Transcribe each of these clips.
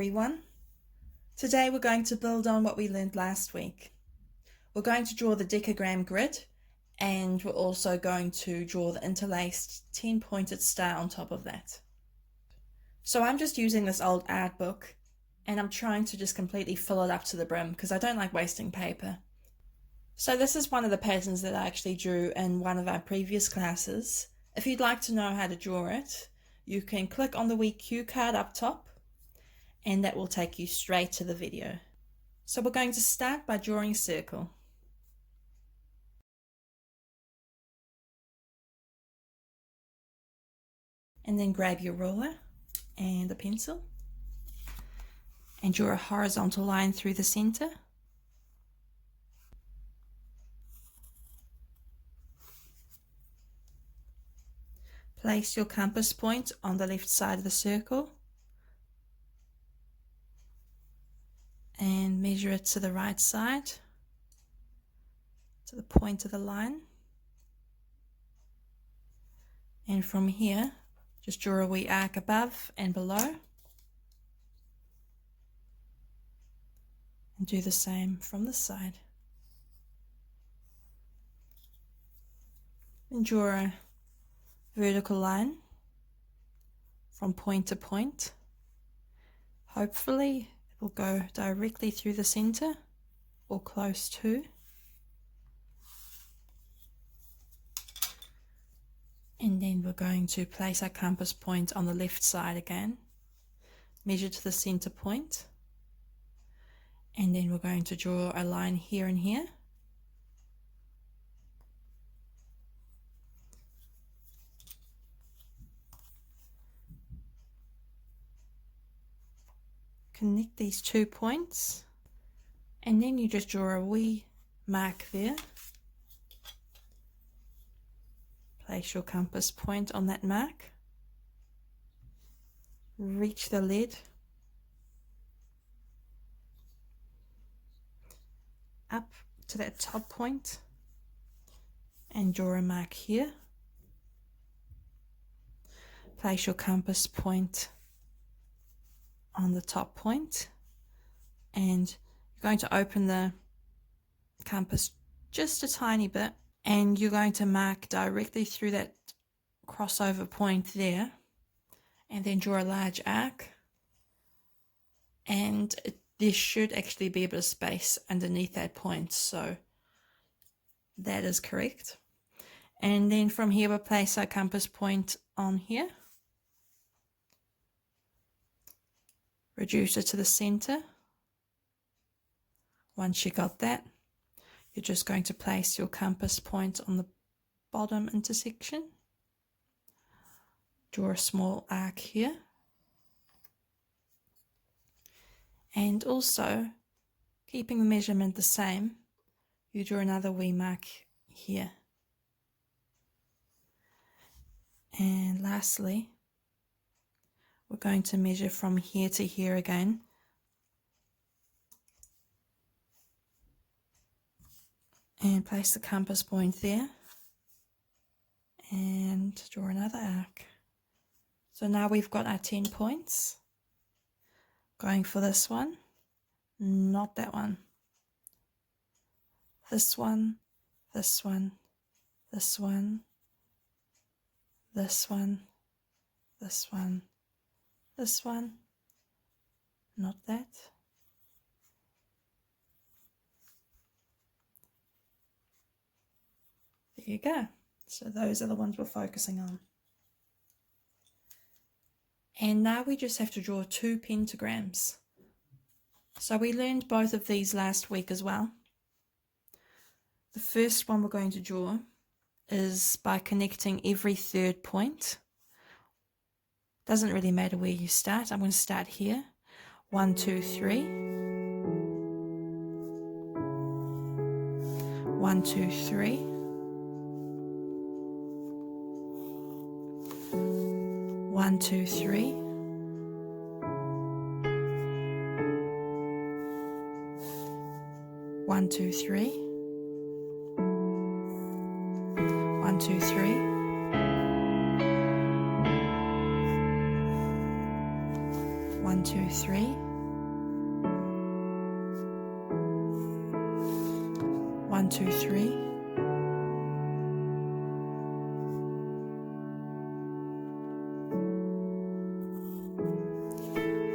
everyone. Today we're going to build on what we learned last week. We're going to draw the Decagram grid, and we're also going to draw the interlaced 10-pointed star on top of that. So I'm just using this old art book, and I'm trying to just completely fill it up to the brim because I don't like wasting paper. So this is one of the patterns that I actually drew in one of our previous classes. If you'd like to know how to draw it, you can click on the wee cue card up top, and that will take you straight to the video. So we're going to start by drawing a circle. And then grab your ruler and a pencil and draw a horizontal line through the center. Place your compass point on the left side of the circle and measure it to the right side, to the point of the line. And from here, just draw a wee arc above and below. And do the same from this side. And draw a vertical line from point to point. Hopefully it will go directly through the center or close to. And then we're going to place our compass point on the left side again, measure to the center point, and then we're going to draw a line here and here. Connect these 2 points, and then you just draw a wee mark there. Place your compass point on that mark. Reach the lead up to that top point and draw a mark here. Place your compass point on the top point, and you're going to open the compass just a tiny bit, and you're going to mark directly through that crossover point there, and then draw a large arc, and there should actually be a bit of space underneath that point, so that is correct. And then from here we'll place our compass point on here, reduce it to the center. Once you got that, you're just going to place your compass point on the bottom intersection. Draw a small arc here. And also, keeping the measurement the same, you draw another wee mark here. And lastly, we're going to measure from here to here again. And place the compass point there. And draw another arc. So now we've got our 10 points. Going for this one. Not that one. This one. This one. This one. This one. This one. This one, not that. There you go. So those are the ones we're focusing on. And now we just have to draw 2 pentagrams. So we learned both of these last week as well. The first one we're going to draw is by connecting every 3rd point. Doesn't really matter where you start. I'm going to start here. 1, 2, 3. 1, 2, 3. 1, 2, 3. 1, 2, 3. 1, 2, 3. 1, 2, 3. 1, 2, 3.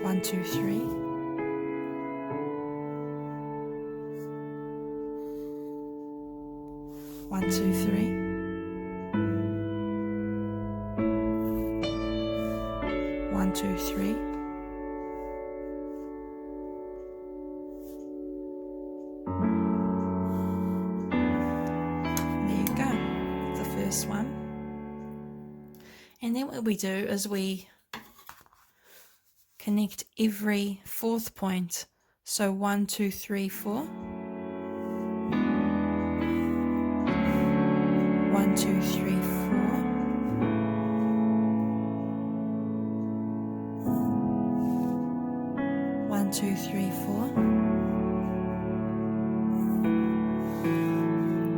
1, 2, 3. 1, 2, 3. 1, 2, 3. There you go, the first one. And then what we do is we connect every fourth point. So 1, 2, 3, 4. 1, 2, 3, 4. 1, 2, 3, 4.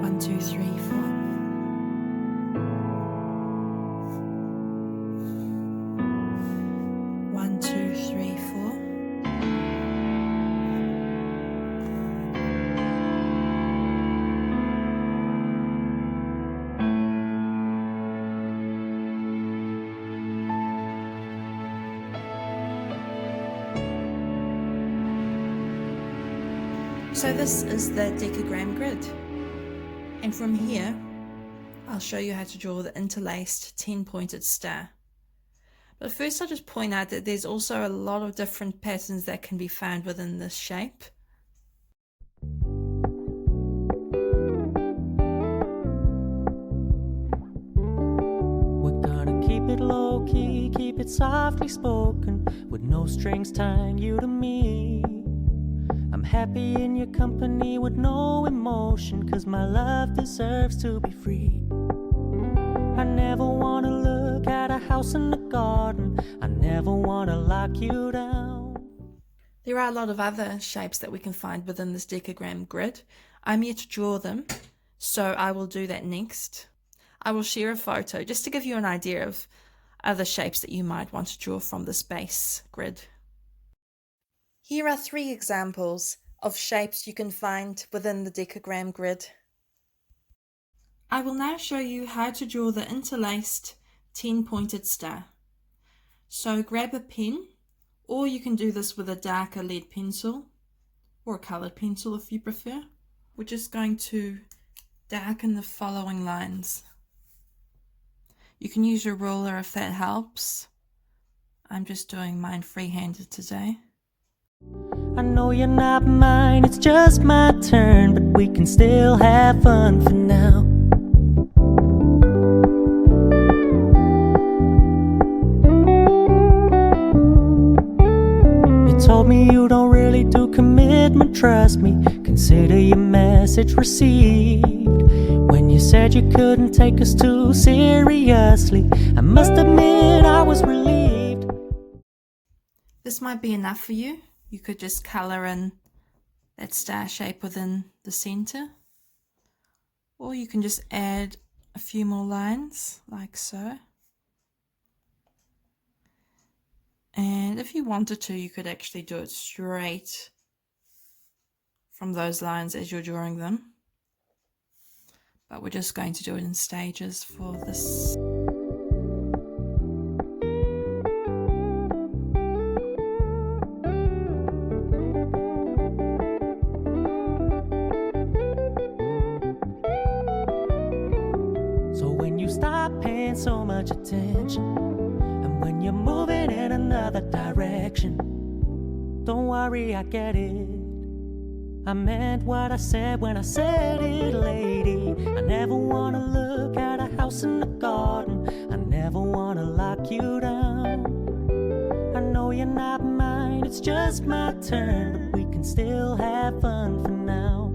1, 2, 3, 4. 1, 2, 3, 4. So this is the decagram grid, and from here I'll show you how to draw the interlaced 10-pointed star. But first I'll just point out that there's also a lot of different patterns that can be found within this shape. We're gonna keep it low key, keep it softly spoken, with no strings tying you to me. I'm happy in your company with no emotion, 'cause my love deserves to be free. I never wanna look at a house in the garden, I never wanna lock you down. There are a lot of other shapes that we can find within this decagram grid. I'm yet to draw them, so I will do that next. I will share a photo just to give you an idea of other shapes that you might want to draw from this base grid. Here are 3 examples of shapes you can find within the decagram grid. I will now show you how to draw the interlaced 10-pointed star. So grab a pen, or you can do this with a darker lead pencil, or a coloured pencil if you prefer. We're just going to darken the following lines. You can use your ruler if that helps. I'm just doing mine free-handed today. I know you're not mine, it's just my turn, but we can still have fun for now. You told me you don't really do commitment, trust me, consider your message received. When you said you couldn't take us too seriously, I must admit I was relieved. This might be enough for you. You could just colour in that star shape within the centre, or you can just add a few more lines like so. And if you wanted to, you could actually do it straight from those lines as you're drawing them, but we're just going to do it in stages for this. So when you stop paying so much attention, and when you're moving in another direction, don't worry, I get it. I meant what I said when I said it, lady. I never wanna look at a house in the garden, I never wanna lock you down. I know you're not mine, it's just my turn, but we can still have fun for now.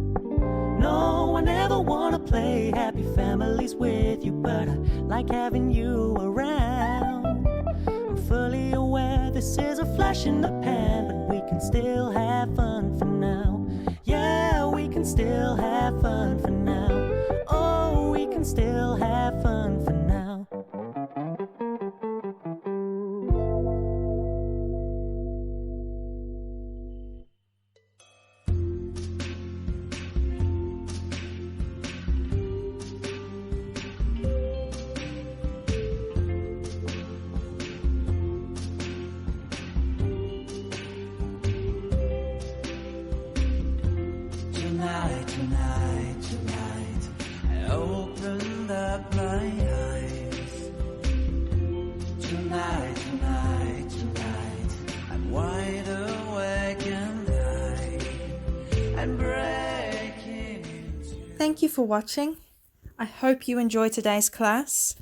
No, I never wanna play happy families with you, but I like having you around. I'm fully aware this is a flash in the pan, but we can still have fun for now. Yeah, we can still have fun for now. Oh, we can still have fun for now. Thank you for watching. I hope you enjoyed today's class.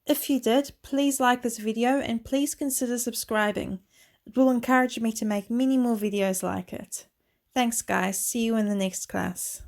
If you did, please like this video and please consider subscribing. It will encourage me to make many more videos like it. Thanks guys, see you in the next class.